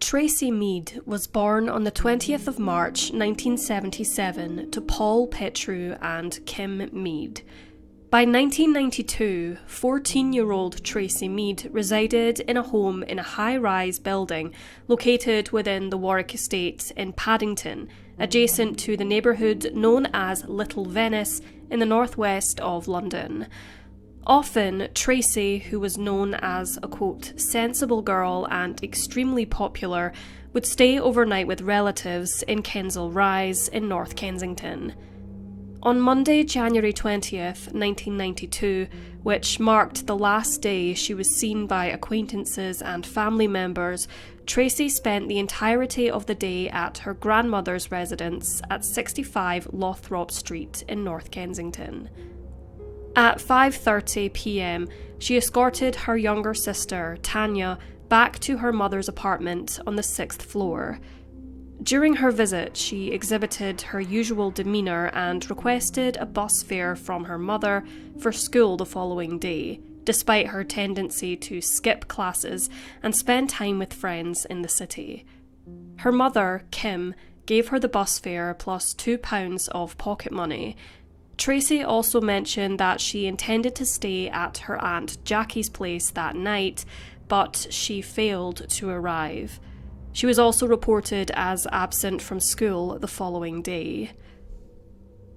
Tracey Meade was born on the 20th of March 1977 to Paul Petru and Kim Meade. By 1992, 14-year-old Tracey Meade resided in a home in a high-rise building located within the Warwick Estate in Paddington, adjacent to the neighbourhood known as Little Venice in the northwest of London. Often, Tracey, who was known as a, quote, sensible girl and extremely popular, would stay overnight with relatives in Kensal Rise in North Kensington. On Monday, January 20th, 1992, which marked the last day she was seen by acquaintances and family members, Tracey spent the entirety of the day at her grandmother's residence at 65 Lothrop Street in North Kensington. At 5:30 p.m, she escorted her younger sister, Tanya, back to her mother's apartment on the 6th floor. During her visit, she exhibited her usual demeanour and requested a bus fare from her mother for school the following day, despite her tendency to skip classes and spend time with friends in the city. Her mother, Kim, gave her the bus fare plus £2 of pocket money. Tracey also mentioned that she intended to stay at her Aunt Jackie's place that night, but she failed to arrive. She was also reported as absent from school the following day.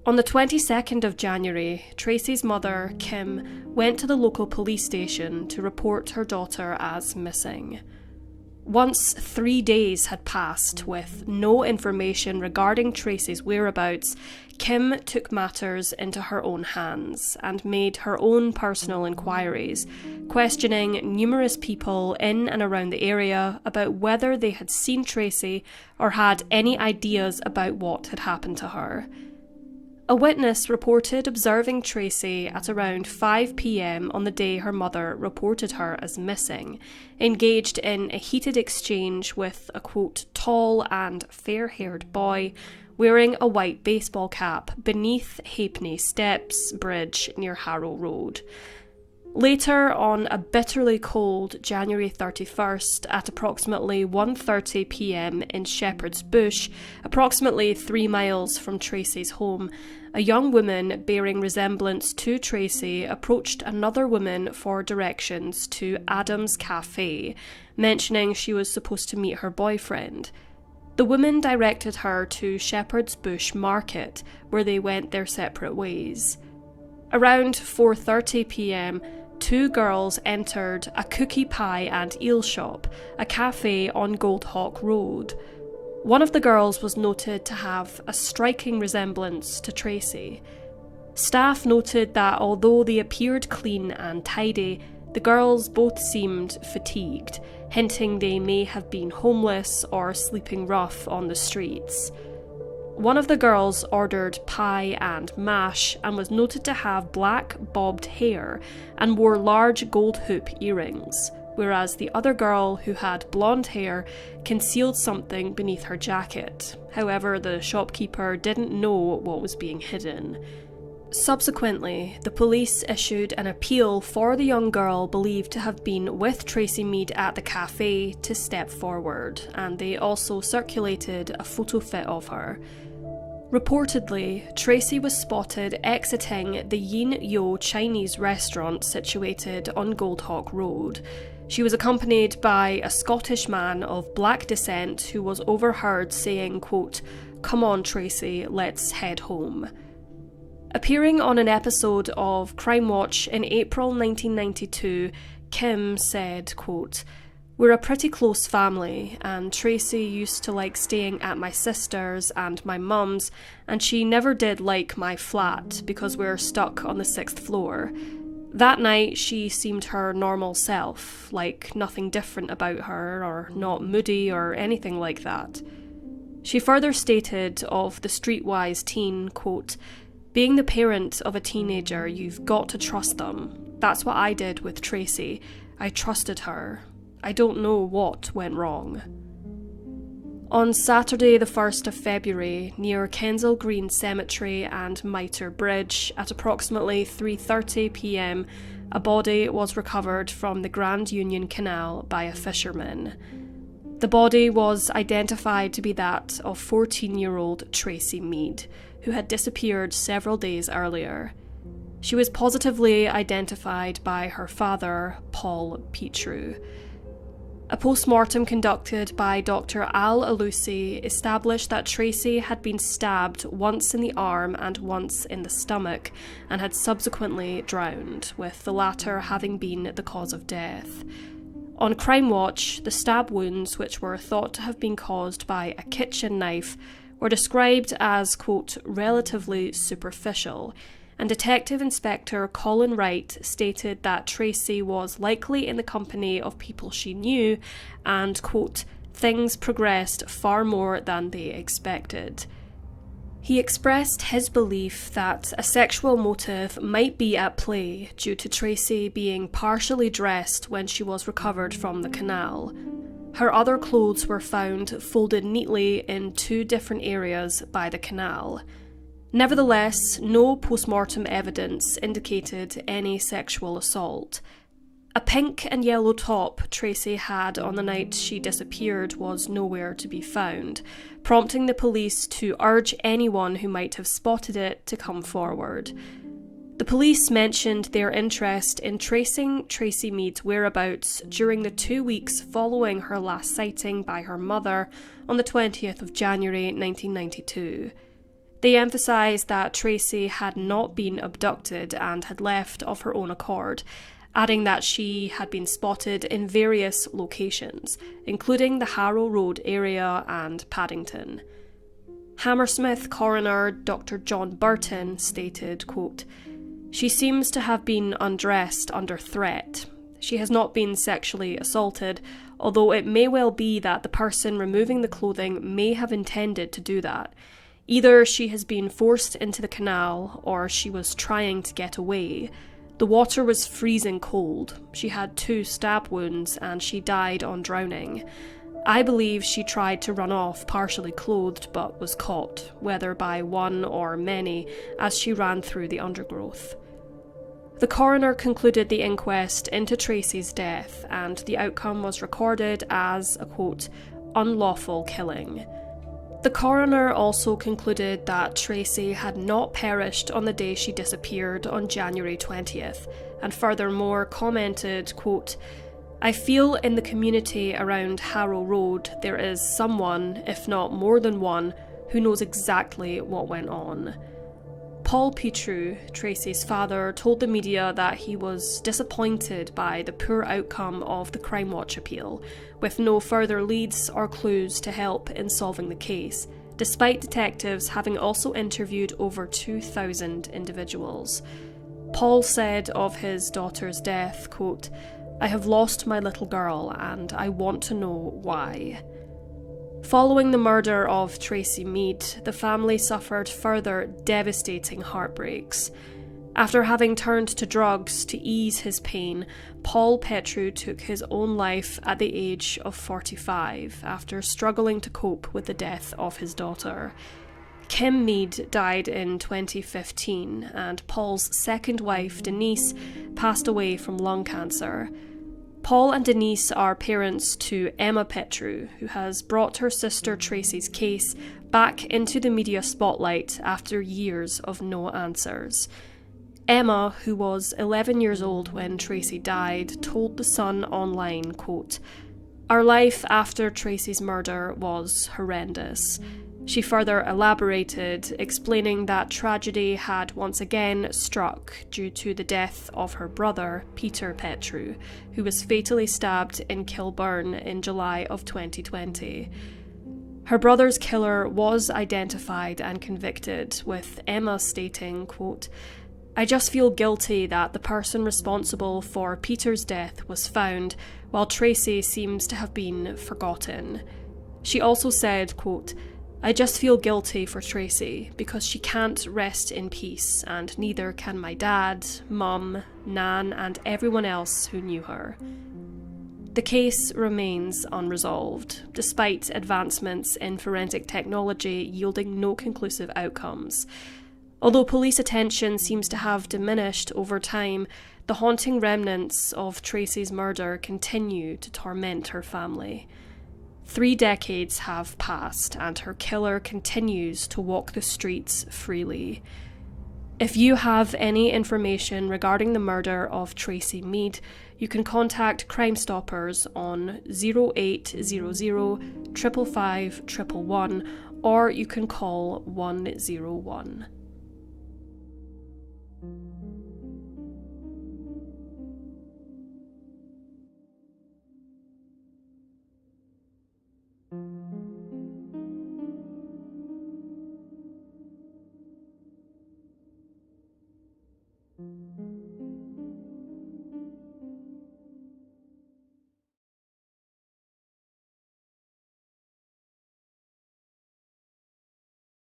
On the 22nd of January, Tracey's mother, Kim, went to the local police station to report her daughter as missing. Once 3 days had passed with no information regarding Tracey's whereabouts, Kim took matters into her own hands and made her own personal inquiries, questioning numerous people in and around the area about whether they had seen Tracey or had any ideas about what had happened to her. A witness reported observing Tracey at around 5 p.m. on the day her mother reported her as missing, engaged in a heated exchange with a, quote, tall and fair-haired boy wearing a white baseball cap beneath Halfpenny Steps Bridge near Harrow Road. Later, on a bitterly cold January 31st at approximately 1:30 p.m. in Shepherd's Bush, approximately 3 miles from Tracey's home, a young woman bearing resemblance to Tracey approached another woman for directions to Adam's Cafe, mentioning she was supposed to meet her boyfriend. The woman directed her to Shepherd's Bush Market, where they went their separate ways. Around 4:30 p.m, 2 girls entered a cookie pie and eel shop, a cafe on Goldhawk Road. One of the girls was noted to have a striking resemblance to Tracey. Staff noted that although they appeared clean and tidy, the girls both seemed fatigued, hinting they may have been homeless or sleeping rough on the streets. One of the girls ordered pie and mash and was noted to have black bobbed hair and wore large gold hoop earrings, whereas the other girl, who had blonde hair, concealed something beneath her jacket. However, the shopkeeper didn't know what was being hidden. Subsequently, the police issued an appeal for the young girl believed to have been with Tracey Meade at the cafe to step forward, and they also circulated a photo fit of her. Reportedly, Tracey was spotted exiting the Yin Yo Chinese restaurant situated on Goldhawk Road. She was accompanied by a Scottish man of black descent who was overheard saying, quote, "Come on, Tracey, let's head home." Appearing on an episode of Crime Watch in April 1992, Kim said, quote, "We're a pretty close family, and Tracey used to like staying at my sister's and my mum's, and she never did like my flat because we're stuck on the 6th floor. That night, she seemed her normal self, like nothing different about her, or not moody or anything like that." She further stated of the streetwise teen, quote, "Being the parent of a teenager, you've got to trust them. That's what I did with Tracey. I trusted her. I don't know what went wrong." On Saturday the 1st of February, near Kensal Green Cemetery and Mitre Bridge, at approximately 3:30 p.m, a body was recovered from the Grand Union Canal by a fisherman. The body was identified to be that of 14-year-old Tracey Meade, who had disappeared several days earlier. She was positively identified by her father, Paul Petru. A post-mortem conducted by Dr. Al Alusi established that Tracey had been stabbed once in the arm and once in the stomach and had subsequently drowned, with the latter having been the cause of death. On Crime Watch, the stab wounds, which were thought to have been caused by a kitchen knife, were described as, quote, relatively superficial, and Detective Inspector Colin Wright stated that Tracey was likely in the company of people she knew and, quote, things progressed far more than they expected. He expressed his belief that a sexual motive might be at play due to Tracey being partially dressed when she was recovered from the canal. Her other clothes were found folded neatly in 2 different areas by the canal. Nevertheless, no post-mortem evidence indicated any sexual assault. A pink and yellow top Tracey had on the night she disappeared was nowhere to be found, prompting the police to urge anyone who might have spotted it to come forward. The police mentioned their interest in tracing Tracey Meade's whereabouts during the 2 weeks following her last sighting by her mother on the 20th of January 1992. They emphasised that Tracey had not been abducted and had left of her own accord, adding that she had been spotted in various locations, including the Harrow Road area and Paddington. Hammersmith coroner Dr. John Burton stated, quote, "She seems to have been undressed under threat. She has not been sexually assaulted, although it may well be that the person removing the clothing may have intended to do that. Either she has been forced into the canal or she was trying to get away. The water was freezing cold. She had 2 stab wounds and she died on drowning. I believe she tried to run off partially clothed but was caught, whether by one or many, as she ran through the undergrowth." The coroner concluded the inquest into Tracey's death, and the outcome was recorded as a, quote, unlawful killing. The coroner also concluded that Tracey had not perished on the day she disappeared on January 20th, and furthermore commented, quote, "I feel in the community around Harrow Road there is someone, if not more than one, who knows exactly what went on." Paul Petru, Tracey's father, told the media that he was disappointed by the poor outcome of the Crime Watch appeal, with no further leads or clues to help in solving the case, despite detectives having also interviewed over 2,000 individuals. Paul said of his daughter's death, quote, "I have lost my little girl and I want to know why." Following the murder of Tracey Meade, the family suffered further devastating heartbreaks. After having turned to drugs to ease his pain, Paul Petru took his own life at the age of 45 after struggling to cope with the death of his daughter. Kim Meade died in 2015, and Paul's second wife, Denise, passed away from lung cancer. Paul and Denise are parents to Emma Petru, who has brought her sister Tracey's case back into the media spotlight after years of no answers. Emma, who was 11 years old when Tracey died, told The Sun online, quote, "Our life after Tracey's murder was horrendous." She further elaborated, explaining that tragedy had once again struck due to the death of her brother, Peter Petru, who was fatally stabbed in Kilburn in July of 2020. Her brother's killer was identified and convicted, with Emma stating, quote, "I just feel guilty that the person responsible for Peter's death was found, while Tracey seems to have been forgotten." She also said, quote, "I just feel guilty for Tracey because she can't rest in peace, and neither can my dad, mum, Nan, and everyone else who knew her." The case remains unresolved, despite advancements in forensic technology yielding no conclusive outcomes. Although police attention seems to have diminished over time, the haunting remnants of Tracey's murder continue to torment her family. 3 decades have passed and her killer continues to walk the streets freely. If you have any information regarding the murder of Tracey Meade, you can contact Crimestoppers on 0800 555 111 or you can call 101.